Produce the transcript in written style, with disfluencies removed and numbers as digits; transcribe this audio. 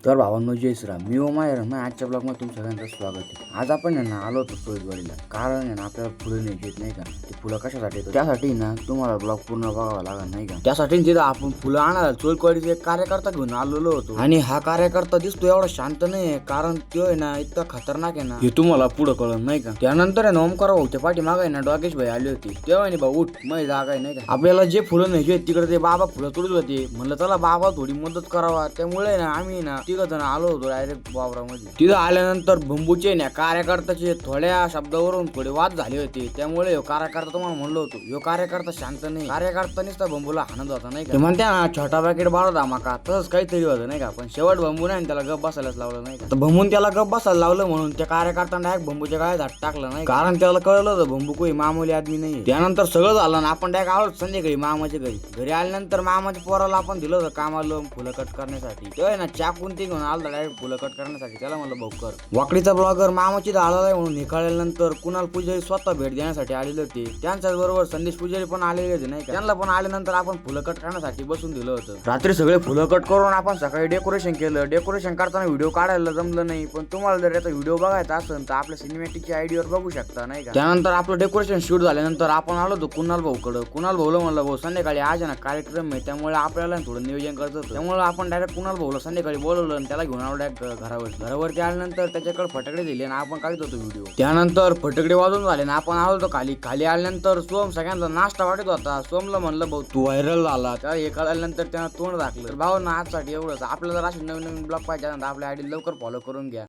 तर भावांनो जय श्रीराम, मी ओमायर ना आजच्या ब्लॉगमध्ये तुमचं सगळ्यांचं स्वागत आहे। आज आपण आहे ना आलो होतो सोयीवाडीला, कारण आहे ना आपल्याला फुलं न्यायची आहेत नाही का। ते फुलं कशासाठी येतात त्यासाठी ना तुम्हाला ब्लॉग पूर्ण बघावा लागेल नाही का। त्यासाठी तिथं आपण फुलं आणायला सोयीवाडीचे एक कार्यकर्ता घेऊन आलेलो होतो, आणि हा कार्यकर्ता दिसतो एवढा शांत नाही, कारण तो आहे ना इतका खतरनाक आहे ना, हे तुम्हाला पुढं कळलं नाही का। त्यानंतर आहे ना ओमकार भाऊ त्या पाठीमागे आहे ना डॉगेश भाई आले होते, तेव्हा नाही भाऊ उठ मै जागा आहे नाही का। आपल्याला जे फुलं न्यायचे तिकडे ते बाबा फुलं तोडत होते, म्हणलं चला बाबा थोडी मदत करावा, त्यामुळे ना आम्ही ना तिघ जण आलो होतो डायरेक्ट वावरामध्ये। तिथं आल्यानंतर बंबूचे ना कार्यकर्त्याचे थोड्या शब्दावरून थोडे वाद झाले होते, त्यामुळे कार्यकर्ता तुम्हाला म्हणलो होतो यो कार्यकर्ता शांत नाही, कार्यकर्ता नुसता बंबूला हाणत होता नाही का। म्हणते ना छोटा पॅकेट बारा धमाका, तसंच काहीतरी होतं नाही का। पण शेवट बंबू नाही त्याला गप बसायलाच लावलं नाही का। तर बंबून त्याला गप बसायला लावलं म्हणून त्या कार्यकर्त्याने डायरेक्ट बंबूच्या गाळ्यात हात टाकलं नाही, कारण त्याला कळलं होतं बंबू कोई मामूली आदमी नाही। त्यानंतर सगळं झालं ना आपण डायरेक्ट आलो संध्याकाळी मामाच्या घरी आल्यानंतर मामाच्या पोराला आपण दिलं होतं कामाला फुलं कट करण्यासाठी, तेव्हा ना चाकून ते घेऊन आलं डायरेक्ट फुलं कट करण्यासाठी। त्याला म्हणलं भाऊ कर। वाकडीचा ब्लॉगर मामाची आलेला आहे म्हणून निकाळल्यानंतर कुणाल पुजारी स्वतः भेट देण्यासाठी आलेले होते, त्यांच्याच बरोबर संदेश पुजारी पण आलेले होते नाही का। त्यांना पण आल्यानंतर आपण फुलं कट करण्यासाठी बसून दिलं होतं। रात्री सगळे फुलं कट करून आपण सकाळी डेकोरेशन केलं। डेकोरेशन करताना व्हिडिओ काढायला जमलं नाही, पण तुम्हाला जर याचा व्हिडिओ बघायचा असेल तर आपल्या सिनेमॅटिकच्या आयडीवर बघू शकता नाही का। त्यानंतर आपलं डेकोरेशन शूट झाल्यानंतर आपण आलो होतो कुणाल भाऊकडं। कुणाल भाऊला म्हणलं भाऊ संध्याकाळी आज ना कार्यक्रम आहे, त्यामुळे आपल्याला थोडं नियोजन करत होतं, त्यामुळे आपण डायरेक्ट कुणाल भाऊला संध्याकाळी बोलवलं आणि त्याला घेऊन आलो डायरेक्ट घरावरती आल्यानंतर त्याच्याकडे फटाकडे दिले आणि आपण काढत होतो व्हिडिओ। त्यानंतर फटाकडे वाजून झाले ना आपण आलो होतो खाली आल्यानंतर सोम सगळ्यांचा नाश्ता वाटत होता। सोमला म्हणलं भाऊ तू व्हायरल झाला, त्या हे कळल्यानंतर त्यानं तोंड दाखलं। भाऊ ना आजसाठी एवढंच। आपल्याला जर अशी नवीन ब्लॉग पाहिजे आपल्या आयडी लवकर फॉलो करून घ्या।